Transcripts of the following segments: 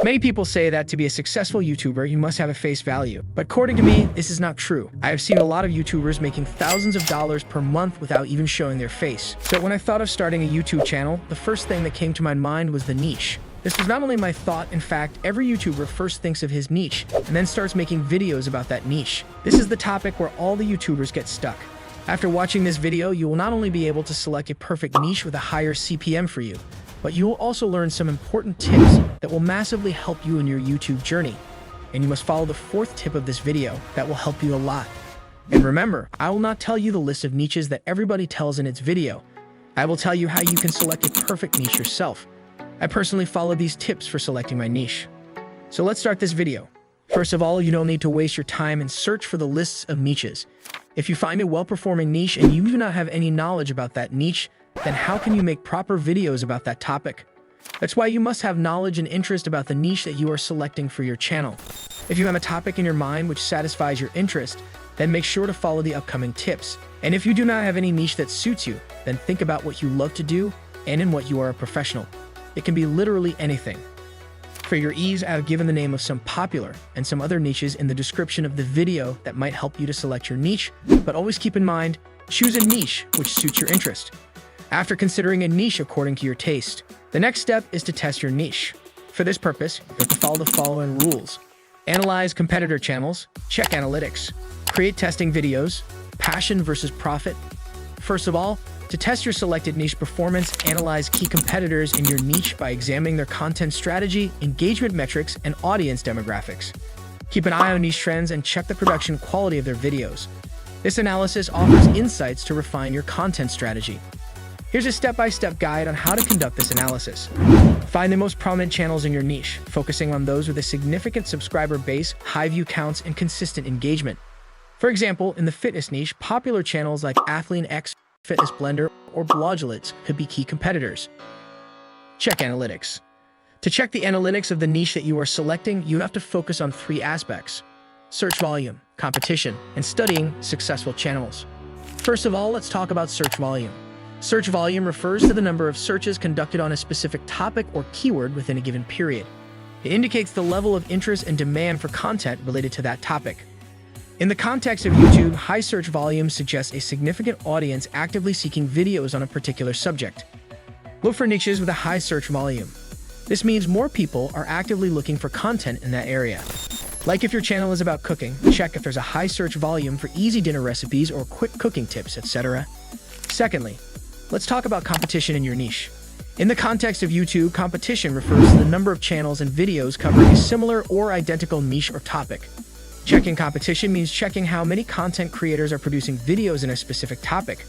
Many people say that to be a successful YouTuber, you must have a face value. But according to me, this is not true. I have seen a lot of YouTubers making thousands of dollars per month without even showing their face. So when I thought of starting a YouTube channel, the first thing that came to my mind was the niche. This was not only my thought, in fact, every YouTuber first thinks of his niche and then starts making videos about that niche. This is the topic where all the YouTubers get stuck. After watching this video, you will not only be able to select a perfect niche with a higher CPM for you, but you will also learn some important tips that will massively help you in your YouTube journey. And you must follow the fourth tip of this video that will help you a lot. And remember, I will not tell you the list of niches that everybody tells in its video. I will tell you how you can select a perfect niche yourself. I personally follow these tips for selecting my niche. So let's start this video. First of all, you don't need to waste your time and search for the lists of niches. If you find a well-performing niche and you do not have any knowledge about that niche, then how can you make proper videos about that topic? That's why you must have knowledge and interest about the niche that you are selecting for your channel. If you have a topic in your mind which satisfies your interest, then make sure to follow the upcoming tips. And if you do not have any niche that suits you, then think about what you love to do and in what you are a professional. It can be literally anything. For your ease, I have given the name of some popular and some other niches in the description of the video that might help you to select your niche, but always keep in mind, choose a niche which suits your interest. After considering a niche according to your taste, the next step is to test your niche. For this purpose, you have to follow the following rules. Analyze competitor channels, check analytics, create testing videos, passion versus profit. First of all, to test your selected niche performance, analyze key competitors in your niche by examining their content strategy, engagement metrics, and audience demographics. Keep an eye on niche trends and check the production quality of their videos. This analysis offers insights to refine your content strategy. Here's a step-by-step guide on how to conduct this analysis. Find the most prominent channels in your niche, focusing on those with a significant subscriber base, high view counts, and consistent engagement. For example, in the fitness niche, popular channels like Athlean Fitness Blender, or Blogulits could be key competitors. Check analytics. To check the analytics of the niche that you are selecting, you have to focus on three aspects: search volume, competition, and studying successful channels. First of all, let's talk about search volume. Search volume refers to the number of searches conducted on a specific topic or keyword within a given period. It indicates the level of interest and demand for content related to that topic. In the context of YouTube, high search volume suggests a significant audience actively seeking videos on a particular subject. Look for niches with a high search volume. This means more people are actively looking for content in that area. Like if your channel is about cooking, check if there's a high search volume for easy dinner recipes or quick cooking tips, etc. Secondly, let's talk about competition in your niche. In the context of YouTube, competition refers to the number of channels and videos covering a similar or identical niche or topic. Checking competition means checking how many content creators are producing videos in a specific topic.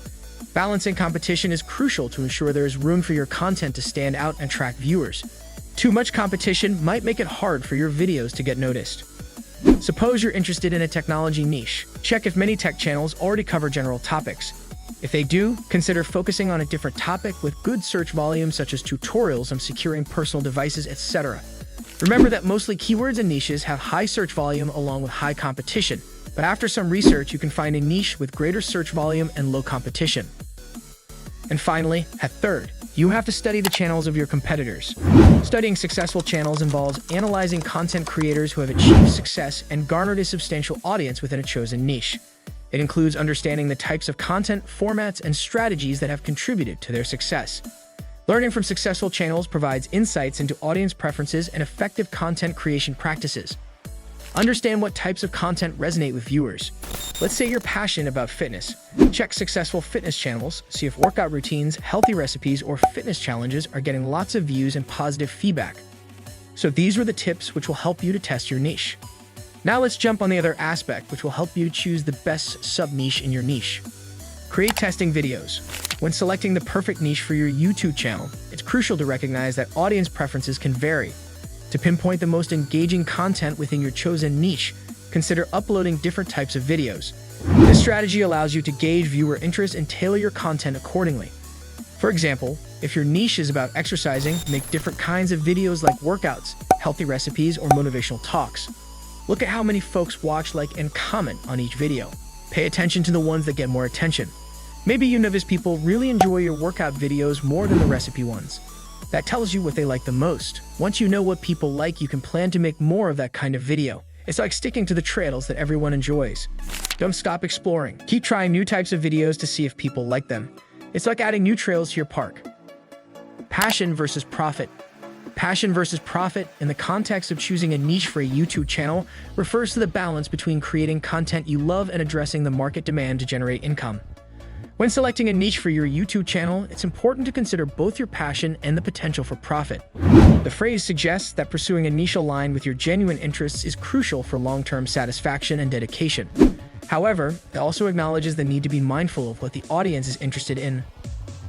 Balancing competition is crucial to ensure there is room for your content to stand out and attract viewers. Too much competition might make it hard for your videos to get noticed. Suppose you're interested in a technology niche. Check if many tech channels already cover general topics. If they do, consider focusing on a different topic with good search volume, such as tutorials on securing personal devices, etc. Remember that mostly keywords and niches have high search volume along with high competition, but after some research, you can find a niche with greater search volume and low competition. And finally, at third, you have to study the channels of your competitors. Studying successful channels involves analyzing content creators who have achieved success and garnered a substantial audience within a chosen niche. It includes understanding the types of content, formats, and strategies that have contributed to their success. Learning from successful channels provides insights into audience preferences and effective content creation practices. Understand what types of content resonate with viewers. Let's say you're passionate about fitness. Check successful fitness channels, see if workout routines, healthy recipes, or fitness challenges are getting lots of views and positive feedback. So these were the tips which will help you to test your niche. Now let's jump on the other aspect, which will help you choose the best sub-niche in your niche. Create testing videos. When selecting the perfect niche for your YouTube channel, it's crucial to recognize that audience preferences can vary. To pinpoint the most engaging content within your chosen niche, consider uploading different types of videos. This strategy allows you to gauge viewer interest and tailor your content accordingly. For example, if your niche is about exercising, make different kinds of videos like workouts, healthy recipes, or motivational talks. Look at how many folks watch, like, and comment on each video. Pay attention to the ones that get more attention. Maybe you notice people really enjoy your workout videos more than the recipe ones. That tells you what they like the most. Once you know what people like, you can plan to make more of that kind of video. It's like sticking to the trails that everyone enjoys. Don't stop exploring. Keep trying new types of videos to see if people like them. It's like adding new trails to your park. Passion versus profit. Passion versus profit, in the context of choosing a niche for a YouTube channel, refers to the balance between creating content you love and addressing the market demand to generate income. When selecting a niche for your YouTube channel, it's important to consider both your passion and the potential for profit. The phrase suggests that pursuing a niche aligned with your genuine interests is crucial for long-term satisfaction and dedication. However, it also acknowledges the need to be mindful of what the audience is interested in.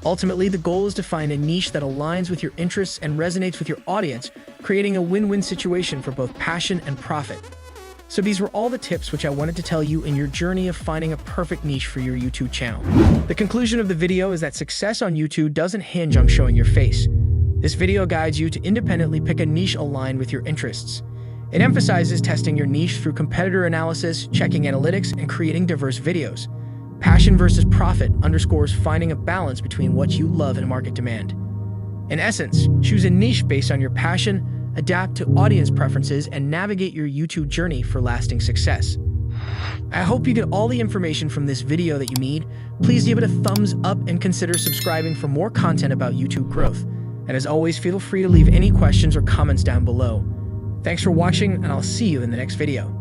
Ultimately, the goal is to find a niche that aligns with your interests and resonates with your audience, creating a win-win situation for both passion and profit. So these were all the tips which I wanted to tell you in your journey of finding a perfect niche for your YouTube channel. The conclusion of the video is that success on YouTube doesn't hinge on showing your face. This video guides you to independently pick a niche aligned with your interests. It emphasizes testing your niche through competitor analysis, checking analytics, and creating diverse videos. Passion versus profit underscores finding a balance between what you love and market demand. In essence, choose a niche based on your passion, adapt to audience preferences, and navigate your YouTube journey for lasting success. I hope you get all the information from this video that you need. Please give it a thumbs up and consider subscribing for more content about YouTube growth. And as always, feel free to leave any questions or comments down below. Thanks for watching, and I'll see you in the next video.